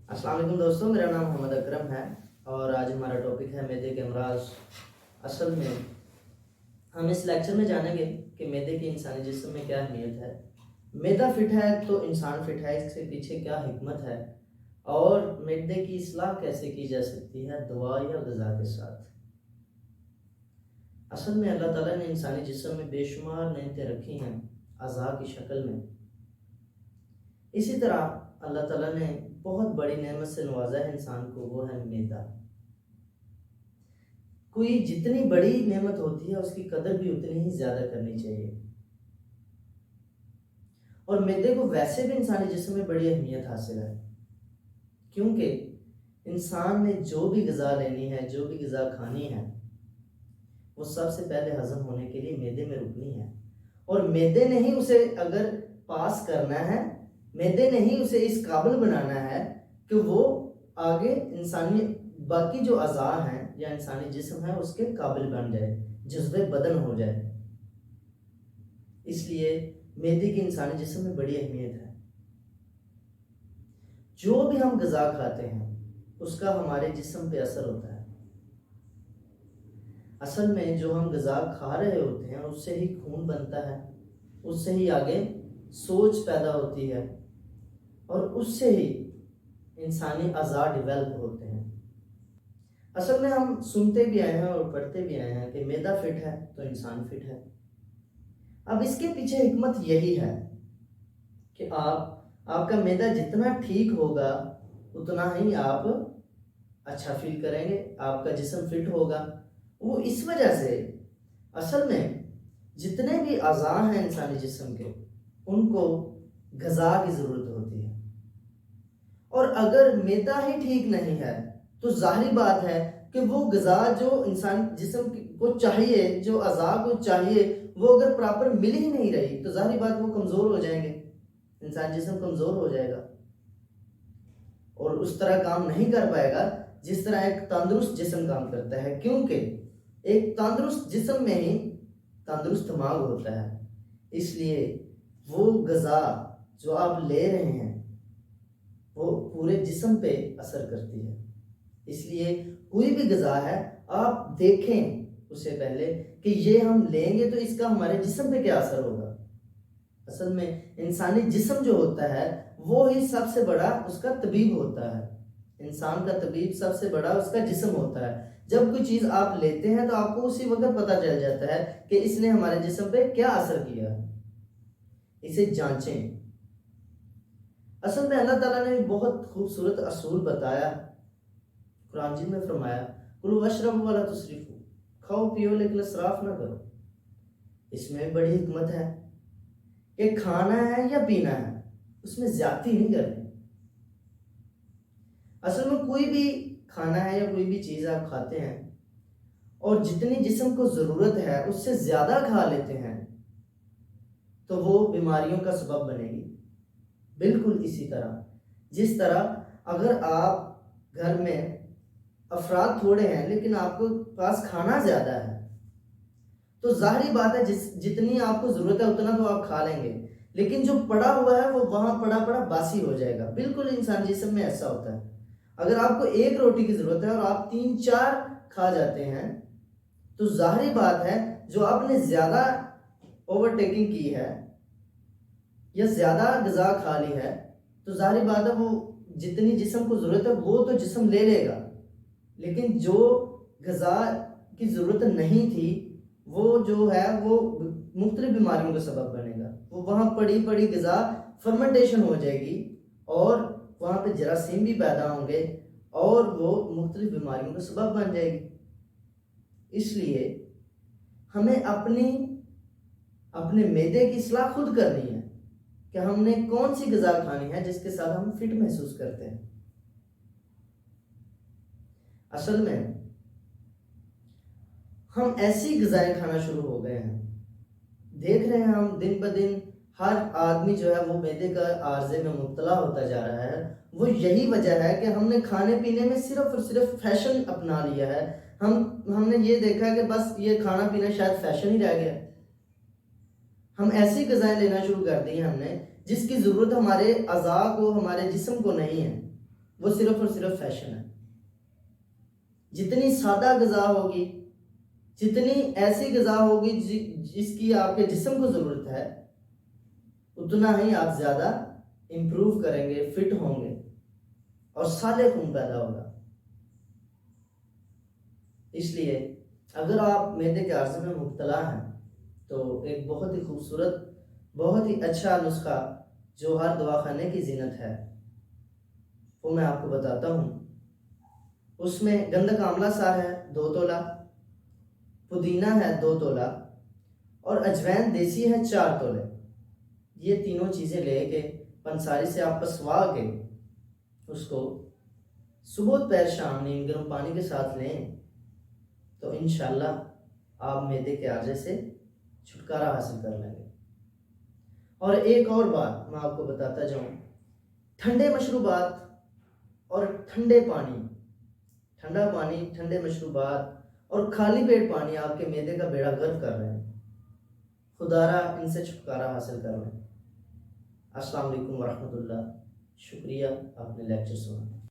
अस्सलाम वालेकुम दोस्तों, मेरा नाम मोहम्मद अकरम है और आज हमारा टॉपिक है मैदे के अमराज। असल में हम इस लेक्चर में जानेंगे कि मैदे की इंसानी जिस्म में क्या अहमियत है। मैदा फिट है तो इंसान फिट है, इसके पीछे क्या हिकमत है और मैदे की इस्लाह कैसे की जा सकती है, दुआ या ग़िज़ा के साथ। असल में अल्लाह ताला ने इंसानी जिस्म में बेशुमार नेमतें रखी हैं अज़ा की शक्ल में। इसी तरह अल्लाह ताला ने बहुत बड़ी नेमत से नवाजा है इंसान को, वो है मैदा। कोई जितनी बड़ी नेमत होती है उसकी कदर भी उतनी ही ज़्यादा करनी चाहिए। और मैदे को वैसे भी इंसानी जिस्म में बड़ी अहमियत हासिल है, क्योंकि इंसान ने जो भी ग़िज़ा लेनी है, जो भी ग़िज़ा खानी है, वो सबसे पहले हज़म होने के लिए मैदे में रुकनी है। और मैदे ने ही उसे अगर पास करना है, मैदे ने ही उसे इस काबिल बनाना है कि वो आगे इंसानी बाकी जो अज़ा हैं या इंसानी जिस्म है उसके काबिल बन जाए, जज्बे बदन हो जाए। इसलिए मैदे की इंसानी जिस्म में बड़ी अहमियत है। जो भी हम ग़िज़ा खाते हैं उसका हमारे जिस्म पे असर होता है। असल में जो हम ग़िज़ा खा रहे होते हैं उससे ही खून बनता है, उससे ही आगे सोच पैदा होती है और उससे ही इंसानी अज़ा डेवलप होते हैं। असल में हम सुनते भी आए हैं और पढ़ते भी आए हैं कि मैदा फिट है तो इंसान फिट है। अब इसके पीछे हिकमत यही है कि आपका मैदा जितना ठीक होगा उतना ही आप अच्छा फील करेंगे, आपका जिस्म फिट होगा। वो इस वजह से असल में जितने भी अज़ा हैं इंसानी जिस्म के, उनको ग़िज़ा की ज़रूरत होती है। और अगर मैदा ही ठीक नहीं है तो ज़ाहिर बात है कि वो ग़िज़ा जो इंसान जिस्म को चाहिए, जो अज़ा को चाहिए, वो अगर प्रॉपर मिल ही नहीं रही तो ज़ाहिर बात वो कमज़ोर हो जाएंगे, इंसान जिस्म कमज़ोर हो जाएगा और उस तरह काम नहीं कर पाएगा जिस तरह एक तंदुरुस्त जिस्म काम करता है। क्योंकि एक तंदुरुस्त जिस्म में ही तंदुरुस्त दिमाग होता है। इसलिए वो ग़िज़ा जो आप ले रहे हैं वो पूरे जिस्म पे असर करती है। इसलिए कोई भी ग़िज़ा है आप देखें उससे पहले कि ये हम लेंगे तो इसका हमारे जिस्म पे क्या असर होगा। असल में इंसानी जिस्म जो होता है वो ही सबसे बड़ा उसका तबीब होता है। इंसान का तबीब सबसे बड़ा उसका जिस्म होता है। जब कोई चीज़ आप लेते हैं तो आपको उसी वक्त पता चल जाता है कि इसने हमारे जिस्म पे क्या असर किया। इसे जांचें। असल में अल्लाह ताला ने बहुत खूबसूरत असूल बताया। कुरान जी में फरमाया, कुलू वशरबू वला तुसरिफू, खाओ पियो लेकिन इसराफ ना करो। इसमें बड़ी हिकमत है कि खाना है या पीना है उसमें ज्यादती नहीं करनी। असल में कोई भी खाना है या कोई भी चीज़ आप खाते हैं और जितनी जिस्म को ज़रूरत है उससे ज़्यादा खा लेते हैं तो वो बीमारियों का सबब बनेगी। बिल्कुल इसी तरह जिस तरह अगर आप घर में अफराद थोड़े हैं लेकिन आपको पास खाना ज़्यादा है तो ज़ाहिर बात है जितनी आपको ज़रूरत है उतना तो आप खा लेंगे, लेकिन जो पड़ा हुआ है वो वहाँ पड़ा पड़ा बासी हो जाएगा। बिल्कुल इंसान जिस्म में ऐसा होता है। अगर आपको एक रोटी की ज़रूरत है और आप 3-4 खा जाते हैं तो ज़ाहिर बात है जो आपने ज़्यादा ओवरटेकिंग की है या ज़्यादा ग़िज़ा खा ली है तो ज़ाहिर बात है वो जितनी जिस्म को ज़रूरत है वो तो जिस्म ले लेगा, लेकिन जो ग़िज़ा की ज़रूरत नहीं थी वो जो है वो मुख्तलिफ बीमारियों का सबब बनेगा। वो वहाँ पड़ी पड़ी ग़िज़ा फर्मेंटेशन हो जाएगी और वहाँ पे जरासीम भी पैदा होंगे और वो मुख्तलिफ बीमारियों का सबब बन जाएगी। इसलिए हमें अपने मैदे की इस्लाह खुद करनी है कि हमने कौन सी ग़िज़ा खानी है जिसके साथ हम फिट महसूस करते हैं। असल में हम ऐसी ग़िज़ाएं खाना शुरू हो गए हैं, देख रहे हैं हम दिन ब दिन हर आदमी जो है वो मैदे का आर्ज़े में मुब्तला होता जा रहा है। वो यही वजह है कि हमने खाने पीने में सिर्फ और सिर्फ फैशन अपना लिया है। हमने ये देखा है कि बस ये खाना पीना शायद फैशन ही रह गया। हम ऐसी ग़िज़ाएं लेना शुरू कर दी हमने जिसकी ज़रूरत हमारे अज़ा को, हमारे जिस्म को नहीं है। وہ صرف اور صرف فیشن ہے. جتنی سادہ غذا ہوگی، جتنی ایسی غذا ہوگی جس کی آپ کے جسم کو ضرورت ہے، اتنا ہی آپ زیادہ امپروو کریں گے، فٹ ہوں گے اور صالح خون پیدا ہوگا. اس لیے اگر آپ معدے کے عارضے میں مبتلا ہیں تو ایک بہت ہی خوبصورت، بہت ہی اچھا نسخہ جو ہر دواخانے کی زینت ہے وہ میں آپ کو بتاتا ہوں. اس میں گندک آملہ سار ہے 2 تولہ، پودینہ ہے 2 تولہ اور اجوین دیسی ہے 4 تولے. یہ تینوں چیزیں لے کے پنساری سے آپ پسوا کے اس کو صبح دوپہر شام نیم گرم پانی کے ساتھ لیں تو انشاءاللہ آپ معدے کے عارضے سے چھٹکارا حاصل کر لیں گے. اور ایک اور بات میں آپ کو بتاتا جاؤں، ٹھنڈے مشروبات اور ٹھنڈے پانی، ٹھنڈا پانی، ٹھنڈے مشروبات اور خالی پیٹ پانی آپ کے معدے کا بیڑا غرق کر رہے ہیں. خدارا ان سے چھٹکارا حاصل کر لیں. السلام علیکم ورحمۃ اللہ. شکریہ آپ نے لیکچر سنا.